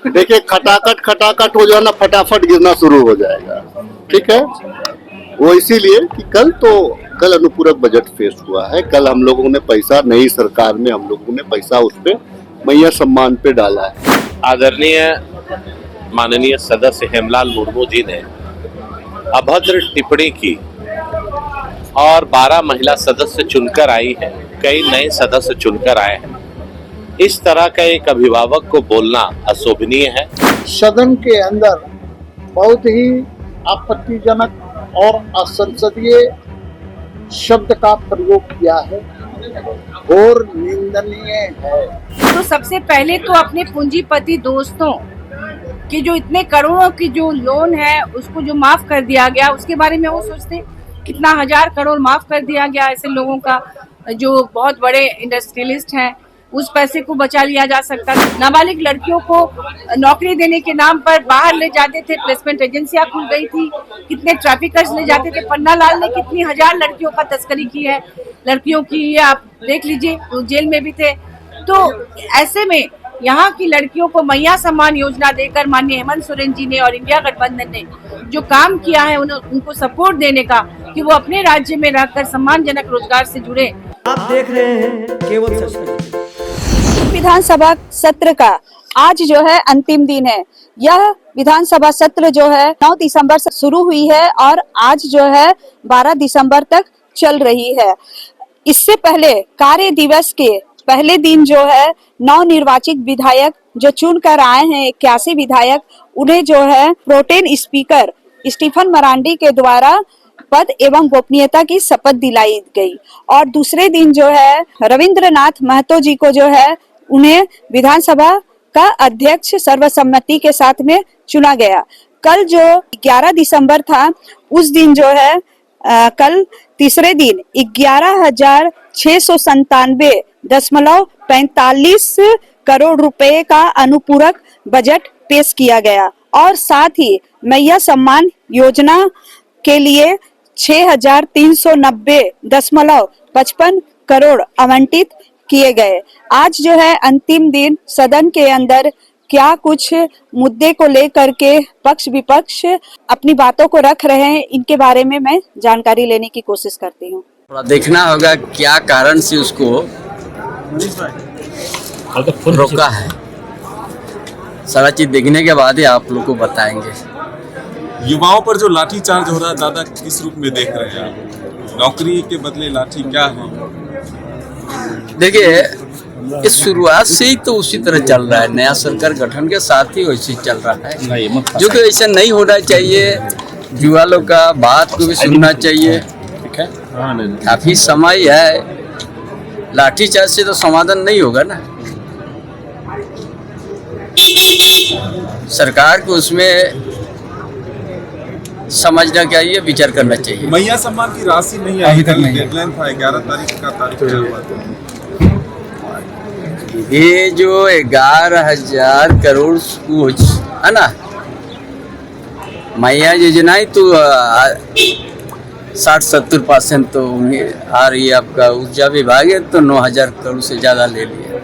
देखिए खटाखट हो जाना, फटाफट गिरना शुरू हो जाएगा। ठीक है, वो इसीलिए कि कल अनुपूरक बजट पेश हुआ है। कल हम लोगों ने पैसा, नई सरकार में हम लोगों ने पैसा उस पे मैया सम्मान पे डाला है। आदरणीय माननीय सदस्य हेमलाल मुर्मू जी ने अभद्र टिप्पणी की और 12 महिला सदस्य चुनकर आई है, कई नए सदस्य चुनकर आए हैं। इस तरह का एक अभिभावक को बोलना अशोभनीय है। सदन के अंदर बहुत ही आपत्तिजनक और असंसदीय शब्द का प्रयोग किया है और निंदनीय है। तो सबसे पहले तो अपने पूंजीपति दोस्तों कि जो इतने करोड़ों की जो लोन है उसको जो माफ कर दिया गया, उसके बारे में वो सोचते कितना 1000 करोड़ माफ कर दिया गया ऐसे लोगों का जो बहुत बड़े इंडस्ट्रियलिस्ट हैं, उस पैसे को बचा लिया जा सकता था। नाबालिग लड़कियों को नौकरी देने के नाम पर बाहर ले जाते थे, प्लेसमेंट एजेंसियां खुल गई थी, कितने ट्रैफिकर्स ले जाते थे। पन्ना लाल ने कितनी 1000 लड़कियों का तस्करी की है, लड़कियों की, ये आप देख लीजिए, वो जेल में भी थे। तो ऐसे में यहाँ की लड़कियों को मैया सम्मान योजना देकर माननीय हेमंत सोरेन जी ने और इंडिया गठबंधन ने जो काम किया है, उनको सपोर्ट देने का कि वो अपने राज्य में रहकर सम्मानजनक रोजगार से जुड़े। आप देख रहे हैं केवल सच। विधानसभा सत्र का आज जो है अंतिम दिन है। यह विधानसभा सत्र जो है 9 दिसंबर से शुरू हुई है और आज जो है 12 दिसंबर तक चल रही है। इससे पहले कार्य दिवस के पहले दिन जो है नवनिर्वाचित विधायक जो चुन कर आए हैं 81 विधायक, उन्हें जो है प्रोटेन स्पीकर स्टीफन मरांडी के द्वारा पद एवं गोपनीयता की शपथ दिलाई गई। और दूसरे दिन जो है रविंद्रनाथ महतो जी को जो है उन्हें विधानसभा का अध्यक्ष सर्वसम्मति के साथ में चुना गया। कल जो 11 दिसंबर था, उस दिन जो है कल तीसरे दिन 11,697.45 करोड़ रुपए का अनुपूरक बजट पेश किया गया और साथ ही मैया सम्मान योजना के लिए 6,390.55 करोड़ आवंटित किए गए। आज जो है अंतिम दिन, सदन के अंदर क्या कुछ मुद्दे को लेकर के पक्ष विपक्ष अपनी बातों को रख रहे हैं, इनके बारे में मैं जानकारी लेने की कोशिश करती हूँ। देखना होगा क्या कारण से उसको रोका है, सारा चीज देखने के बाद ही आप लोग को बताएंगे। युवाओं पर जो लाठी चार्ज हो रहा है, दादा किस रूप में देख रहे हैं आप? नौकरी के बदले लाठी क्या है? देखिए, इस शुरुआत से ही तो उसी तरह चल रहा है, नया सरकार गठन के साथ ही वैसे चल रहा है, जो कि ऐसा नहीं होना चाहिए। युवा लोग का बात को भी सुनना चाहिए। ठीक है, काफी समय है, लाठी चार्ज से तो समाधान नहीं होगा ना। सरकार को उसमें समझना चाहिए, विचार करना चाहिए। मैया सम्मान की राशि नहीं आई, डेडलाइन था 11 तारीख का तारीख हुआ था। ये जो 11,000 करोड़ कुछ है ना, मैया योजना ही तो 60-70% तो आ रही है। आपका ऊर्जा विभाग है तो 9,000 करोड़ से ज्यादा ले लिया।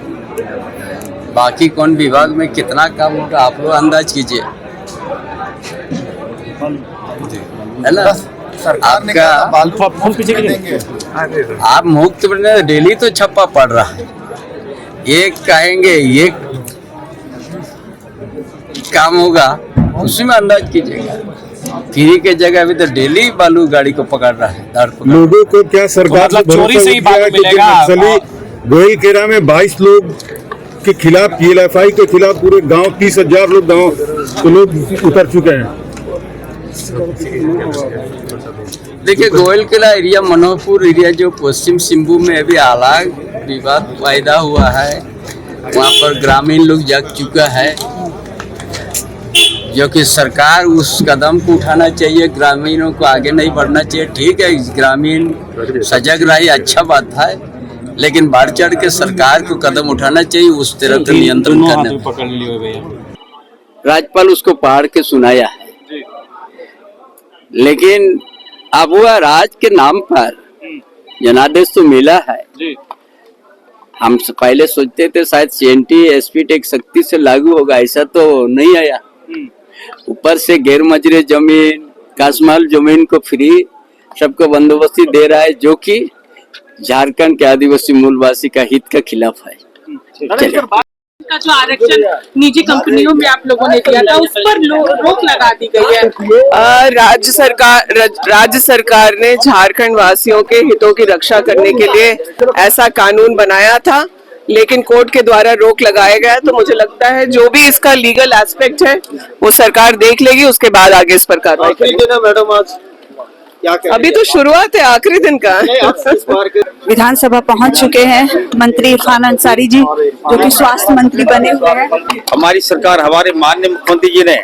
बाकी कौन विभाग में कितना काम होगा आप लोग अंदाज कीजिए, है ना। आपका आप मुक्त डेली तो छप्पा पड़ रहा है, एक कहेंगे ये काम होगा, उसी में अंदाज कीजिएगा। फ्री के जगह अभी तो डेली बालू गाड़ी को पकड़ रहा है। लोगों को क्या सरकार तो मतलब चोरी से ही बालू मिलेगा? गोइलकेरा में 22 लोग के खिलाफ, PLFI के खिलाफ पूरे गांव 30,000 लोग गांव तो लोग उतर चुके हैं। देखिए, गोइलकेरा एरिया, मनोहरपुर एरिया जो पश्चिम सिंहभूम में अभी अलग विवाद पैदा हुआ है, वहाँ पर ग्रामीण लोग जग चुका है, जो कि सरकार उस कदम को उठाना चाहिए। ग्रामीणों को आगे नहीं बढ़ना चाहिए। ठीक है, ग्रामीण सजग रही, अच्छा बात है, लेकिन बढ़ चढ़ के सरकार को कदम उठाना चाहिए, उस तरह का नियंत्रण करना। राज्यपाल उसको पढ़ के सुनाया है, लेकिन अब वह राज के नाम पर जनादेश तो मिला है, हम पहले सोचते थे शायद CNT SP टेक सख्ती से लागू होगा, ऐसा तो नहीं आया। ऊपर से गैर मजरे जमीन, कासमाल जमीन को फ्री सबको बंदोबस्ती दे रहा है, जो कि झारखंड के आदिवासी मूलवासी का हित के खिलाफ है। चलिए। का जो आरक्षण निजी कंपनियों में आप लोगों ने दिया था, उस पर रोक लगा दी गई है। राज्य सरकार ने झारखंड वासियों के हितों की रक्षा करने के लिए ऐसा कानून बनाया था, लेकिन कोर्ट के द्वारा रोक लगाया गया। तो मुझे लगता है जो भी इसका लीगल एस्पेक्ट है वो सरकार देख लेगी, उसके बाद आगे इस पर कार्रवाई करेगी। मैडम आज अभी तो शुरुआत है, आखिरी दिन का। विधानसभा पहुंच चुके हैं मंत्री इरफान अंसारी जी, जो कि स्वास्थ्य मंत्री बने हुए हैं। हमारी सरकार, हमारे माननीय मुख्यमंत्री जी ने,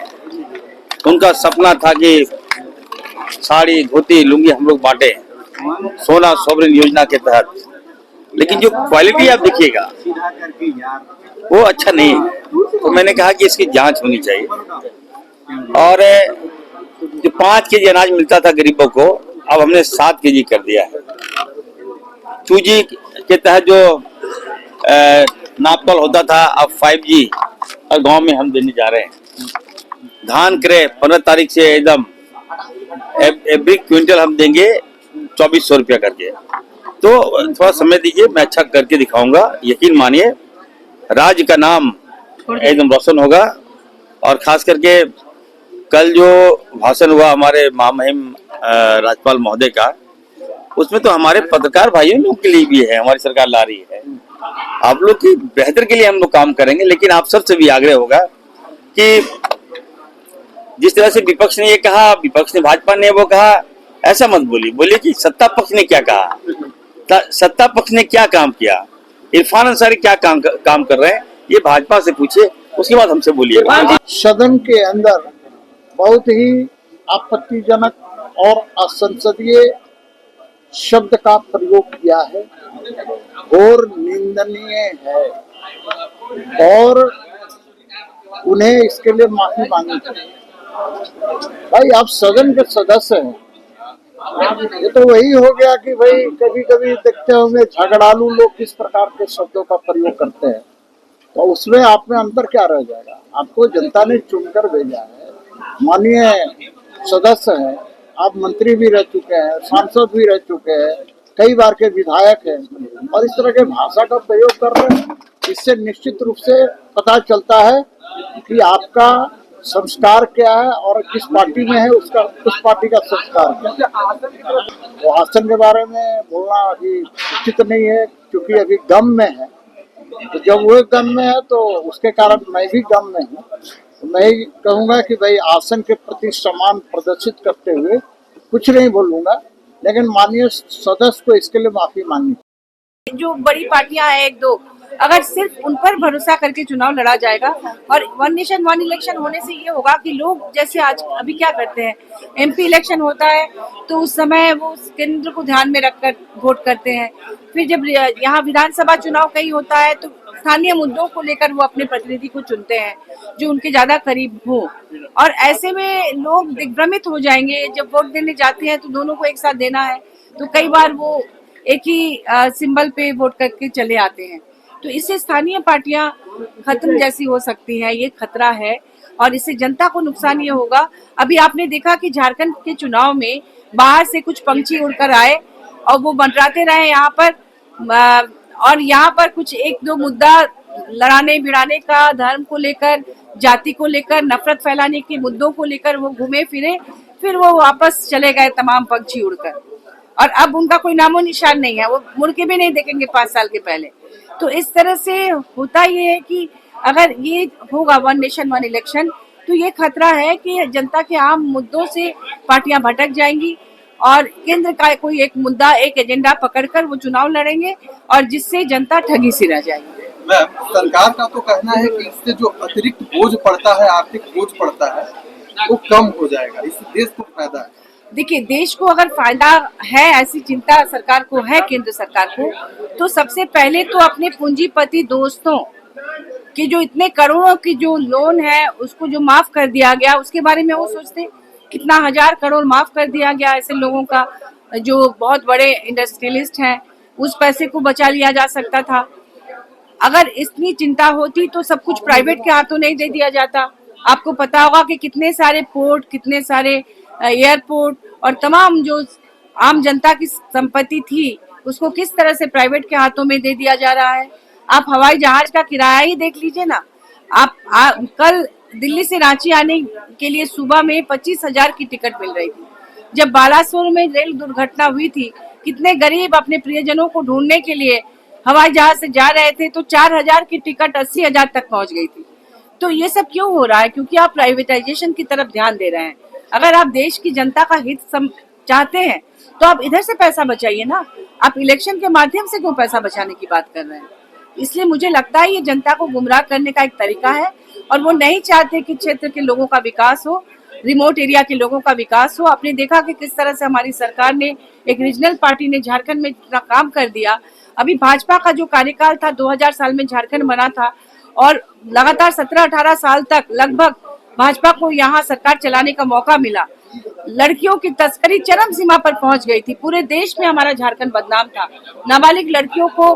उनका सपना था कि साड़ी धोती लुंगी हम लोग बांटे सोना सोवरेन योजना के तहत, लेकिन जो क्वालिटी आप देखिएगा वो अच्छा नहीं है। तो मैंने कहा कि इसकी जांच होनी चाहिए, और जो 5 केजी अनाज मिलता था गरीबों को, अब हमने 7 केजी कर दिया है। 2G के तहत जो नापतोल होता था, अब 5G और गांव में हम देने जा रहे हैं। धान क्रय 15 तारीख से एकदम एवरी क्विंटल हम देंगे 2400 रुपया करके। तो थोड़ा समय दीजिए, मैं अच्छा करके दिखाऊंगा, यकीन मानिए राज्य का नाम एकदम रोशन होगा। और खास करके कल जो भाषण हुआ हमारे महामहिम राज्यपाल महोदय का, उसमें तो हमारे पत्रकार भाइयों लोग के लिए भी है, हमारी सरकार ला रही है। आप लोग की बेहतर के लिए हम लोग काम करेंगे, लेकिन आप सबसे भी आग्रह होगा कि जिस तरह से विपक्ष ने ये कहा, विपक्ष ने भाजपा ने वो कहा, ऐसा मत बोलिए कि सत्ता पक्ष ने क्या कहा। सत्ता पक्ष ने क्या काम किया, इरफान अंसारी क्या काम कर रहे हैं, ये भाजपा से पूछिए, उसके बाद हमसे बोलिएगा। सदन के अंदर बहुत ही आपत्तिजनक और असंसदीय शब्द का प्रयोग किया है और निंदनीय है, और उन्हें इसके लिए माफी मांगनी चाहिए। भाई आप सदन के सदस्य हैं, ये तो वही हो गया कि भाई कभी कभी देखते होंगे झगड़ालू लोग किस प्रकार के शब्दों का प्रयोग करते हैं, तो उसमें आप में अंतर क्या रह जाएगा। आपको जनता ने चुनकर भेजा है, माननीय सदस्य हैं, आप मंत्री भी रह चुके हैं, सांसद भी रह चुके हैं, कई बार के विधायक हैं, और इस तरह के भाषा का प्रयोग कर रहे हैं। इससे निश्चित रूप से पता चलता है कि आपका संस्कार क्या है और किस पार्टी में है, उसका उस पार्टी का संस्कार क्या है। तो आसन के बारे में बोलना अभी उचित नहीं है, क्योंकि अभी गम में है। तो जब वो गम में है तो उसके कारण मैं भी गम में हूँ। तो मैं ही कहूँगा कि भाई आसन के प्रति सम्मान प्रदर्शित करते हुए कुछ नहीं बोलूँगा, लेकिन माननीय सदस्य को इसके लिए माफी मांगनी। जो बड़ी पार्टियां हैं एक दो, अगर सिर्फ उन पर भरोसा करके चुनाव लड़ा जाएगा, और वन नेशन वन इलेक्शन होने से ये होगा कि लोग जैसे आज अभी क्या करते हैं, MP इलेक्शन होता है तो उस समय वो केंद्र को ध्यान में रखकर वोट करते हैं। फिर जब यहाँ विधानसभा चुनाव कहीं होता है तो स्थानीय मुद्दों को लेकर वो अपने प्रतिनिधि को चुनते हैं जो उनके ज्यादा करीब हो, और ऐसे में लोग दिग्भ्रमित हो जाएंगे। जब वोट देने जाते हैं तो दोनों को एक साथ देना है, तो कई बार वो एक ही सिंबल पे वोट करके चले आते हैं। तो इससे स्थानीय पार्टियां खत्म जैसी हो सकती हैं, ये खतरा है, और इससे जनता को नुकसान ये होगा। अभी आपने देखा कि झारखंड के चुनाव में बाहर से कुछ पंछी उड़कर आए और वो मंडराते रहे यहाँ पर, और यहाँ पर कुछ एक दो मुद्दा लड़ाने भिड़ाने का, धर्म को लेकर, जाति को लेकर, नफरत फैलाने के मुद्दों को लेकर वो घूमे फिरे, फिर वो वापस चले गए तमाम पंछी उड़कर, और अब उनका कोई नामो निशान नहीं है, वो मुड़ के भी नहीं देखेंगे 5 साल के पहले। तो इस तरह से होता ये है कि अगर ये होगा वन नेशन वन इलेक्शन, तो ये खतरा है कि जनता के आम मुद्दों से पार्टियां भटक जाएंगी और केंद्र का कोई एक मुद्दा, एक एजेंडा पकड़कर वो चुनाव लड़ेंगे, और जिससे जनता ठगी सी रह जाएगी। मैम, सरकार का तो कहना है कि इससे जो अतिरिक्त बोझ पड़ता है, आर्थिक बोझ पड़ता है, वो कम हो जाएगा, इससे देश को फायदा है। देखिए, देश को अगर फायदा है, ऐसी चिंता सरकार को है, केंद्र सरकार को, तो सबसे पहले तो अपने पूंजीपति दोस्तों कि जो इतने करोड़ों की जो लोन है उसको जो माफ कर दिया गया, उसके बारे में वो सोचते। कितना 1000 करोड़ माफ कर दिया गया ऐसे लोगों का जो बहुत बड़े इंडस्ट्रियलिस्ट हैं, उस पैसे को बचा लिया जा सकता था। अगर इतनी चिंता होती तो सब कुछ प्राइवेट के हाथों नहीं दे दिया जाता। आपको पता होगा कि कितने सारे पोर्ट, कितने सारे एयरपोर्ट और तमाम जो आम जनता की संपत्ति थी उसको किस तरह से प्राइवेट के हाथों में दे दिया जा रहा है। आप हवाई जहाज का किराया ही देख लीजिए ना। कल दिल्ली से रांची आने के लिए सुबह में 25,000 की टिकट मिल रही थी। जब बालासोर में रेल दुर्घटना हुई थी, कितने गरीब अपने प्रियजनों को ढूंढने के लिए हवाई जहाज से जा रहे थे तो 4,000 की टिकट 80,000 तक पहुंच गई थी। तो ये सब क्यों हो रहा है? क्योंकि आप प्राइवेटाइजेशन की तरफ ध्यान दे रहे हैं। अगर आप देश की जनता का हित चाहते हैं तो आप इधर से पैसा बचाइए ना। आप इलेक्शन के माध्यम से क्यों पैसा बचाने की बात कर रहे हैं? इसलिए मुझे लगता है ये जनता को गुमराह करने का एक तरीका है और वो नहीं चाहते कि क्षेत्र के लोगों का विकास हो, रिमोट एरिया के लोगों का विकास हो। आपने देखा कि किस तरह से हमारी सरकार ने, एक रीजनल पार्टी ने झारखंड में इतना काम कर दिया। अभी भाजपा का जो कार्यकाल था 2000 साल में झारखंड बना था और लगातार 17-18 साल तक लगभग भाजपा को यहाँ सरकार चलाने का मौका मिला। लड़कियों की तस्करी चरम सीमा पर पहुंच गई थी। पूरे देश में हमारा झारखंड बदनाम था। नाबालिग लड़कियों को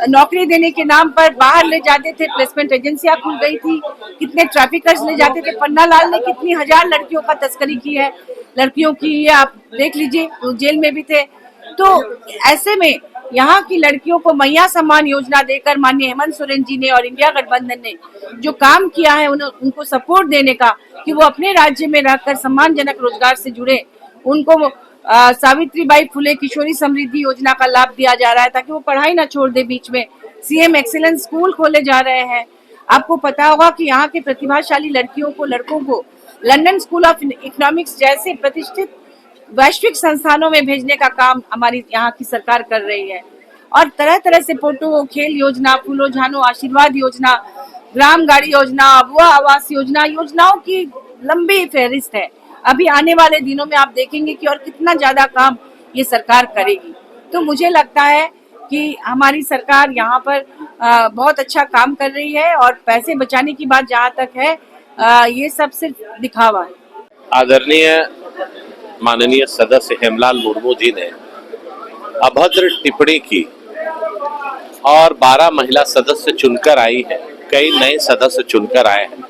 नौकरी देने के नाम पर बाहर ले जाते थे, प्लेसमेंट एजेंसियां खुल गई थी, कितने ट्रैफिकर्स ले जाते थे। पन्ना लाल ने कितनी हजार लड़कियों का तस्करी की है, लड़कियों की, ये आप देख लीजिए, वो जेल में भी थे। तो ऐसे में यहाँ की लड़कियों को मैया सम्मान योजना देकर माननीय हेमंत सोरेन जी ने और इंडिया गठबंधन ने जो काम किया है उनको सपोर्ट देने का कि वो अपने राज्य में रहकर सम्मानजनक रोजगार से जुड़े। उनको सावित्रीबाई फुले किशोरी समृद्धि योजना का लाभ दिया जा रहा है ताकि वो पढ़ाई ना छोड़ दे बीच में। सीएम एक्सीलेंस स्कूल खोले जा रहे हैं। आपको पता होगा कि यहाँ के प्रतिभाशाली लड़कियों को, लड़कों को लंदन स्कूल ऑफ इकोनॉमिक्स जैसे प्रतिष्ठित वैश्विक संस्थानों में भेजने का काम हमारी यहाँ की सरकार कर रही है। और तरह तरह से पोटो खेल योजना, फूलो झानो आशीर्वाद योजना, ग्राम गाड़ी योजना, अबुआ आवास योजना, योजनाओं की लंबी फहरिस्त है। अभी आने वाले दिनों में आप देखेंगे कि और कितना ज्यादा काम ये सरकार करेगी। तो मुझे लगता है कि हमारी सरकार यहाँ पर बहुत अच्छा काम कर रही है और पैसे बचाने की बात जहाँ तक है, ये सब सिर्फ दिखावा है। आदरणीय माननीय सदस्य हेमलाल मुर्मू जी ने अभद्र टिप्पणी की और 12 महिला सदस्य चुनकर आई है, कई नए सदस्य चुनकर आए हैं।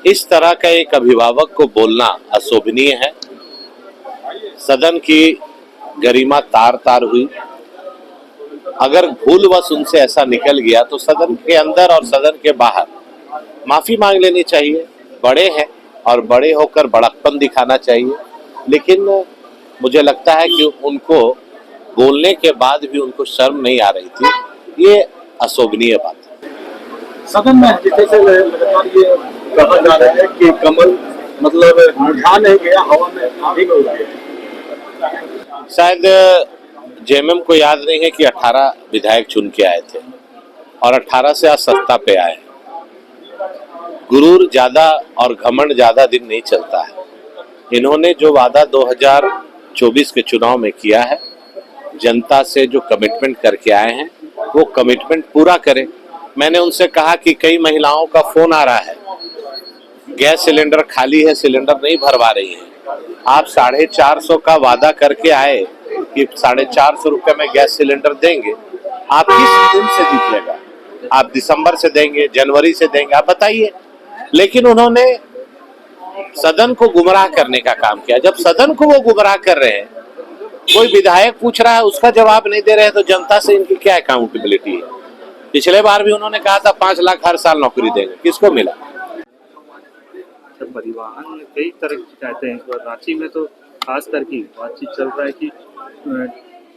इस तरह का एक अभिभावक को बोलना अशोभनीय है। सदन की गरिमा तार तार हुई। अगर भूलवश उनसे ऐसा निकल गया तो सदन के अंदर और सदन के बाहर माफी मांग लेनी चाहिए। बड़े हैं और बड़े होकर बड़प्पन दिखाना चाहिए, लेकिन मुझे लगता है कि उनको बोलने के बाद भी उनको शर्म नहीं आ रही थी। ये अशोभनीय बात है। सदन में जैसे लगातार ये कहा जा रहा है कि कमल मतलब मुरझा नहीं गया, हवा में ठीक हो गया। शायद जेएमएम को याद नहीं है कि 18 विधायक चुन के आए थे और 18 से आज सत्ता पे आए। गुरूर ज्यादा और घमंड ज्यादा दिन नहीं चलता है। इन्होंने जो वादा 2024 के चुनाव में किया है, जनता से जो कमिटमेंट करके आए हैं, वो कमिटमेंट पूरा करें। मैंने उनसे कहा कि कई महिलाओं का फोन आ रहा है, गैस सिलेंडर खाली है, सिलेंडर नहीं भरवा रही है। आप 450 का वादा करके आए कि 450 रुपए में गैस सिलेंडर देंगे। आप किस दिन से जीतिएगा? आप दिसंबर से देंगे, जनवरी से देंगे, आप बताइए। लेकिन उन्होंने सदन को गुमराह करने का काम किया। जब सदन को वो गुमराह कर रहे हैं, कोई विधायक पूछ रहा है उसका जवाब नहीं दे रहे हैं, तो जनता से इनकी क्या अकाउंटेबिलिटी है? पिछले बार भी उन्होंने कहा था 5 लाख हर साल नौकरी देंगे, किसको मिला? परिवहन में कई तरह की शिकायतें हैं। रांची में तो खास करके बातचीत चल रहा है कि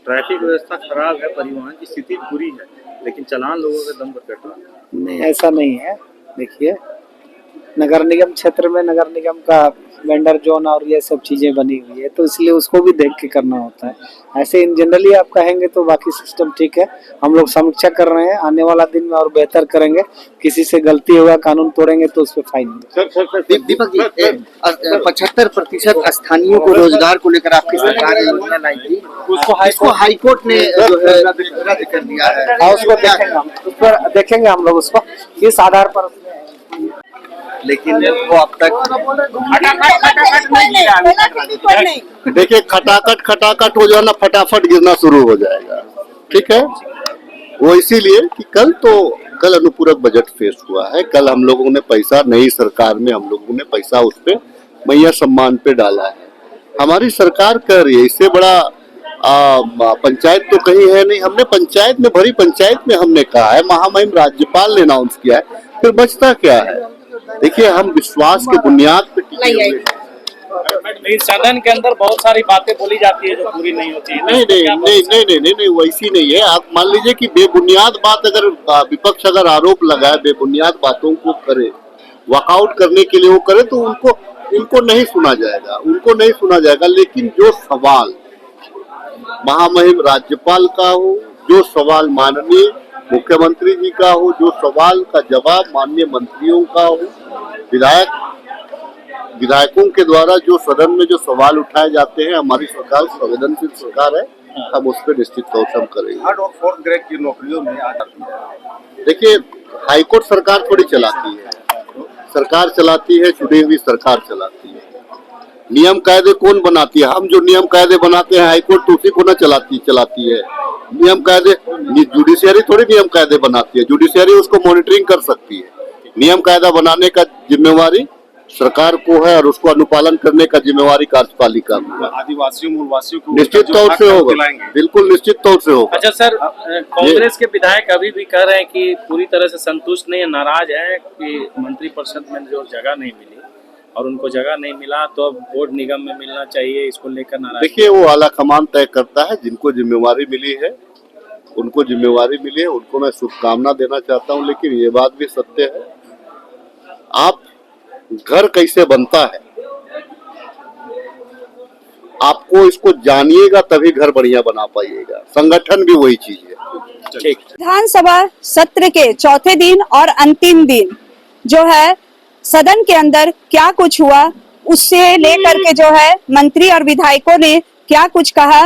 ट्रैफिक व्यवस्था खराब है, परिवहन की स्थिति बुरी है, लेकिन चालान लोगों के दम पर कट रहा है। नहीं, ऐसा नहीं है। देखिए, नगर निगम क्षेत्र में नगर निगम का वेंडर जोन और ये सब चीजें बनी हुई है, तो इसलिए उसको भी देख के करना होता है। ऐसे इन जनरली आप कहेंगे तो बाकी सिस्टम ठीक है। हम लोग समीक्षा कर रहे हैं, आने वाला दिन में और बेहतर करेंगे। किसी से गलती होगा, कानून तोड़ेंगे तो उस पर फाइन। दीपक जी, 75% स्थानीयों को रोजगार को लेकर आपकी सरकार ने योजना लाई थी, उसको हाईकोर्ट ने रद्द कर दिया है। उसको देखेंगे हम लोग उसको किस आधार पर, लेकिन वो अब तक देखिए, खटाखट हो जाना, फटाफट गिरना शुरू हो जाएगा। ठीक है, वो इसीलिए कि कल तो कल अनुपूरक बजट पेश हुआ है। कल हम लोगों ने पैसा, नई सरकार में हम लोगों ने पैसा उस पे मैया सम्मान पे डाला है। हमारी सरकार कर रही है, इससे बड़ा पंचायत तो कहीं है नहीं। हमने पंचायत में, भरी पंचायत में हमने कहा है, महामहिम राज्यपाल ने अनाउंस किया है, फिर बचता क्या है? देखिए, हम विश्वास के बुनियाद पे टिके हुए हैं। सदन के अंदर बहुत सारी बातें बोली जाती है जो पूरी नहीं होती है। नहीं, वैसी नहीं है। आप मान लीजिए कि बेबुनियाद बात अगर विपक्ष अगर आरोप लगाए, बेबुनियाद बातों को करे, वॉकआउट करने के लिए वो करे, तो उनको नहीं सुना जाएगा। लेकिन जो सवाल महामहिम राज्यपाल का हो, जो सवाल माननीय मुख्यमंत्री जी का हो, जो सवाल का जवाब माननीय मंत्रियों का हो, विधायकों के द्वारा जो सदन में जो सवाल उठाए जाते हैं, हमारी सरकार संवेदनशील सरकार है, हम उस पर निश्चित तौर से हम करेंगे। 3rd और 4th ग्रेड की नौकरियों में आ जाती है। देखिए, हाईकोर्ट सरकार थोड़ी चलाती है, सरकार चलाती है, चुनी हुई सरकार चलाती है। नियम कायदे कौन बनाती है? हम जो नियम कायदे बनाते हैं, हाईकोर्ट तो उसी को न चलाती है। नियम कायदे जुडिशियरी थोड़ी नियम कायदे बनाती है, जुडिशियरी उसको मॉनिटरिंग कर सकती है। नियम कायदा बनाने का जिम्मेवारी सरकार को है और उसको अनुपालन करने का जिम्मेवारी कार्यपालिका को है। आदिवासियों मूलवासियों को निश्चित तौर से होगा, बिल्कुल निश्चित तौर से होगा। अच्छा सर, कांग्रेस के विधायक अभी भी कह रहे हैं कि पूरी तरह से संतुष्ट नहीं है, नाराज है कि मंत्रिपरिषद में जो जगह नहीं मिली और उनको जगह नहीं मिला तो अब बोर्ड निगम में मिलना चाहिए, इसको लेकर नाराज। देखिए, वो आलाकमान तय करता है। जिनको जिम्मेवारी मिली है, उनको मैं शुभकामना देना चाहता हूँ। लेकिन ये बात भी सत्य है, आप घर कैसे बनता है, आपको इसको जानिएगा तभी घर बढ़िया बना पाइएगा। संगठन भी वही चीज है। विधानसभा सत्र के चौथे दिन और अंतिम दिन जो है सदन के अंदर क्या कुछ हुआ, उससे लेकर के जो है मंत्री और विधायकों ने क्या कुछ कहा,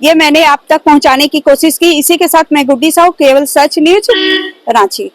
ये मैंने आप तक पहुंचाने की कोशिश की। इसी के साथ मैं गुड्डी साहू, केवल सच न्यूज, रांची।